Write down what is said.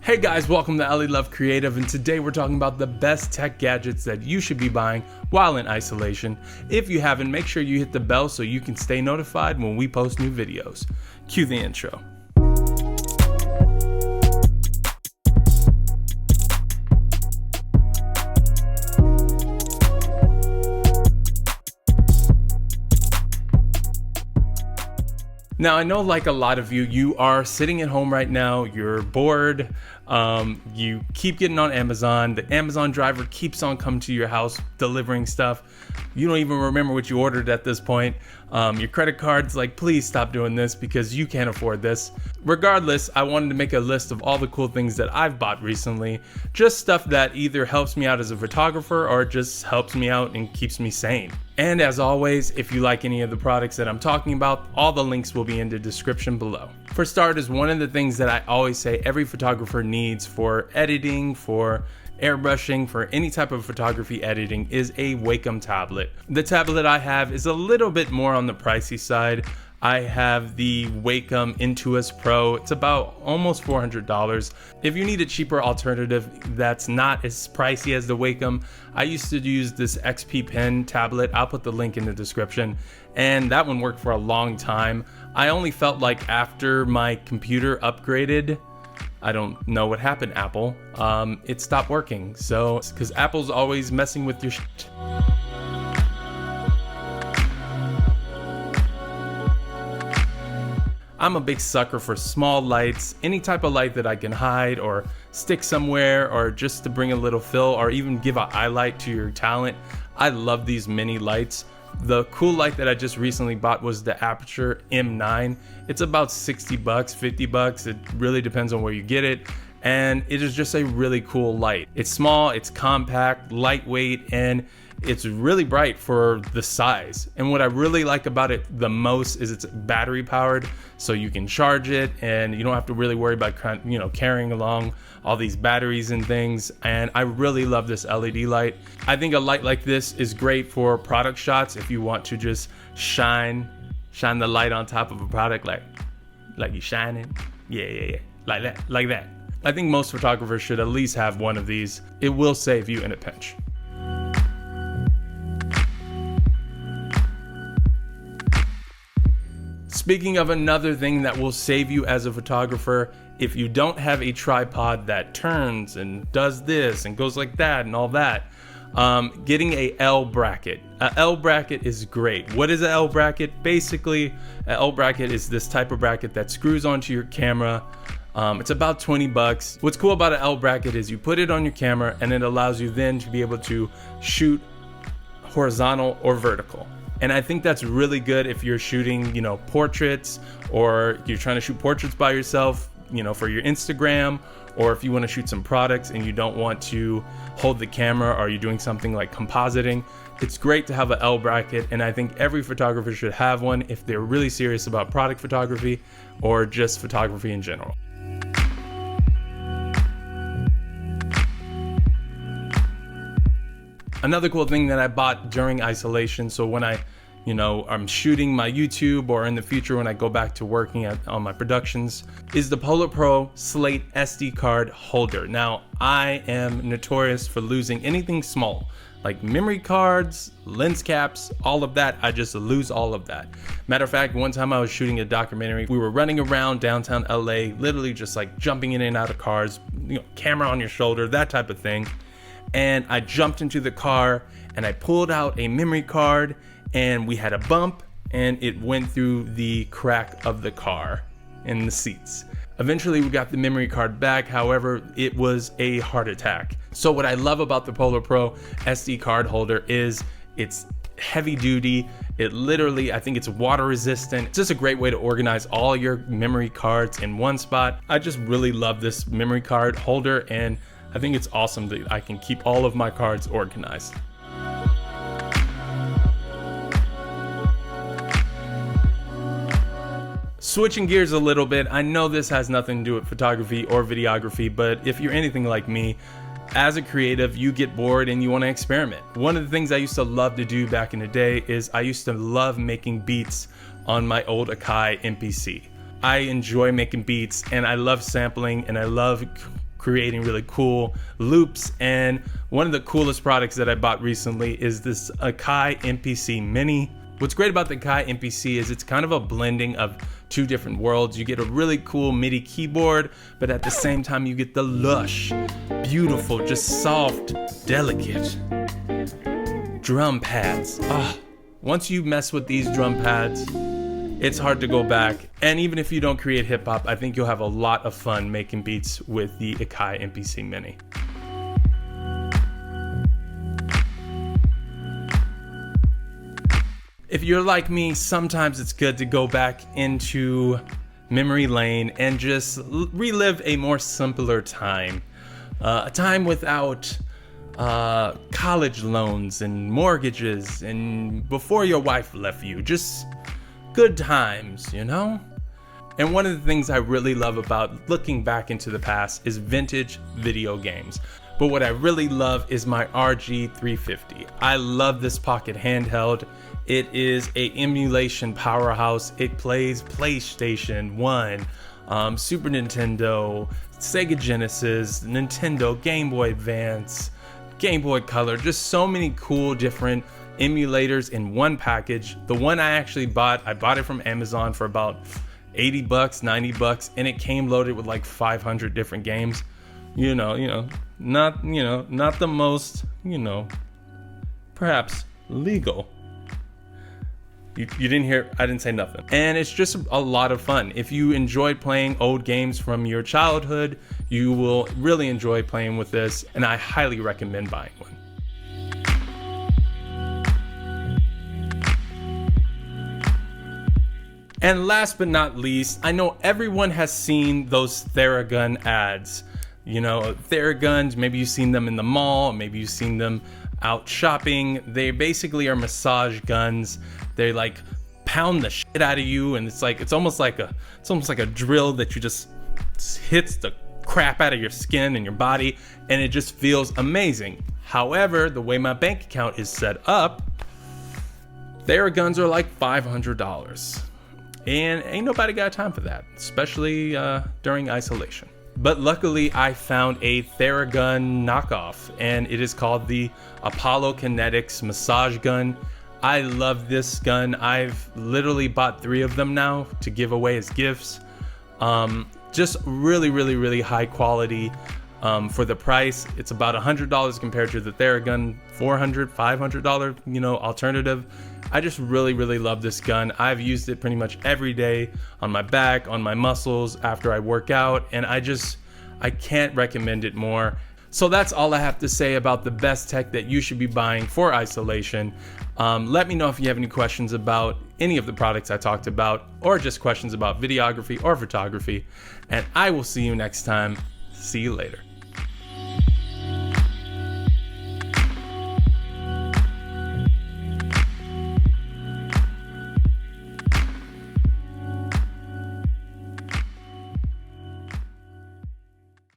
Hey guys, welcome to LALoveCreative, and today we're talking about the best tech gadgets that you should be buying while in isolation. If you haven't, make sure you hit the bell so you can stay notified when we post new videos. Cue the intro. Now, I know like a lot of you are sitting at home right now, you're bored, you keep getting on Amazon, the Amazon driver keeps on coming to your house delivering stuff. You don't even remember what you ordered at this point. Your credit card's like, please stop doing this because you can't afford this. Regardless, I wanted to make a list of all the cool things that I've bought recently, just stuff that either helps me out as a photographer or just helps me out and keeps me sane. And as always, if you like any of the products that I'm talking about, all the links will be in the description below. For starters, one of the things that I always say every photographer needs for editing, for airbrushing, for any type of photography editing is a Wacom tablet. The tablet I have is a little bit more on the pricey side. I have the Wacom Intuos Pro. It's about almost $400. If you need a cheaper alternative that's not as pricey as the Wacom, I used to use this XP Pen tablet. I'll put the link in the description. And that one worked for a long time. I only felt like after my computer upgraded, I don't know what happened, Apple, it stopped working. So, because Apple's always messing with your shit. I'm a big sucker for small lights, any type of light that I can hide or stick somewhere or just to bring a little fill or even give a highlight to your talent. I love these mini lights. The cool light that I just recently bought was the Aperture M9. It's about 60 bucks, 50 bucks. It really depends on where you get it. And it is just a really cool light. It's small, it's compact, lightweight, and it's really bright for the size. And what I really like about it the most is it's battery powered, so you can charge it and you don't have to really worry about carrying along all these batteries and things. And I really love this LED light. I think a light like this is great for product shots if you want to just shine the light on top of a product like you shining. Yeah. Like that. I think most photographers should at least have one of these. It will save you in a pinch. Speaking of another thing that will save you as a photographer, if you don't have a tripod that turns and does this and goes like that and all that, getting a L bracket. A L bracket is great. What is an L bracket? Basically, an L bracket is this type of bracket that screws onto your camera. It's about 20 bucks. What's cool about an L bracket is you put it on your camera and it allows you then to be able to shoot horizontal or vertical. And I think that's really good if you're shooting, portraits, or you're trying to shoot portraits by yourself, for your Instagram, or if you want to shoot some products and you don't want to hold the camera, or you're doing something like compositing. It's great to have an L bracket, and I think every photographer should have one if they're really serious about product photography or just photography in general. Another cool thing that I bought during isolation, so when I'm shooting my YouTube or in the future when I go back to working on my productions, is the Polar Pro Slate SD card holder. Now, I am notorious for losing anything small, like memory cards, lens caps, all of that. I just lose all of that. Matter of fact, one time I was shooting a documentary. We were running around downtown LA, literally just like jumping in and out of cars, camera on your shoulder, that type of thing. And I jumped into the car and I pulled out a memory card and we had a bump and it went through the crack of the car in the seats. Eventually we got the memory card back. However, it was a heart attack. So what I love about the Polar Pro SD card holder is it's heavy duty. It literally, I think it's water resistant. It's just a great way to organize all your memory cards in one spot. I just really love this memory card holder, and I think it's awesome that I can keep all of my cards organized. Switching gears a little bit, I know this has nothing to do with photography or videography, but if you're anything like me, as a creative, you get bored and you want to experiment. One of the things I used to love to do back in the day is I used to love making beats on my old Akai MPC. I enjoy making beats and I love sampling and I love creating really cool loops. And one of the coolest products that I bought recently is this Akai MPC Mini. What's great about the Akai MPC is it's kind of a blending of two different worlds. You get a really cool MIDI keyboard, but at the same time you get the lush, beautiful, just soft, delicate drum pads. Once you mess with these drum pads, it's hard to go back. And even if you don't create hip hop, I think you'll have a lot of fun making beats with the Akai MPC Mini. If you're like me, sometimes it's good to go back into memory lane and just relive a more simpler time. A time without college loans and mortgages and before your wife left you. Just good times, you know? And one of the things I really love about looking back into the past is vintage video games. But what I really love is my RG350. I love this pocket handheld. It is a emulation powerhouse. It plays PlayStation 1, Super Nintendo, Sega Genesis, Nintendo, Game Boy Advance, Game Boy Color, just so many cool different emulators in one package. The one I actually bought, I bought it from Amazon for about $80, $90, and it came loaded with like 500 different games. Not the most, perhaps legal. You didn't hear, I didn't say nothing. And it's just a lot of fun. If you enjoyed playing old games from your childhood, you will really enjoy playing with this, and I highly recommend buying one. And last but not least, I know everyone has seen those Theragun ads. Theraguns, maybe you've seen them in the mall, maybe you've seen them out shopping. They basically are massage guns. They like pound the shit out of you, and it's almost like a drill that you just hits the crap out of your skin and your body, and it just feels amazing. However, the way my bank account is set up, Theraguns are like $500. And ain't nobody got time for that, especially during isolation. But luckily, I found a Theragun knockoff, and it is called the Apollo Kinetics Massage Gun. I love this gun. I've literally bought 3 of them now to give away as gifts. Just really, really, really high quality for the price. It's about $100 compared to the Theragun $400, $500, alternative. I just really, really love this gun. I've used it pretty much every day on my back, on my muscles, after I work out, and I can't recommend it more. So that's all I have to say about the best tech that you should be buying for isolation. Let me know if you have any questions about any of the products I talked about, or just questions about videography or photography, and I will see you next time. See you later.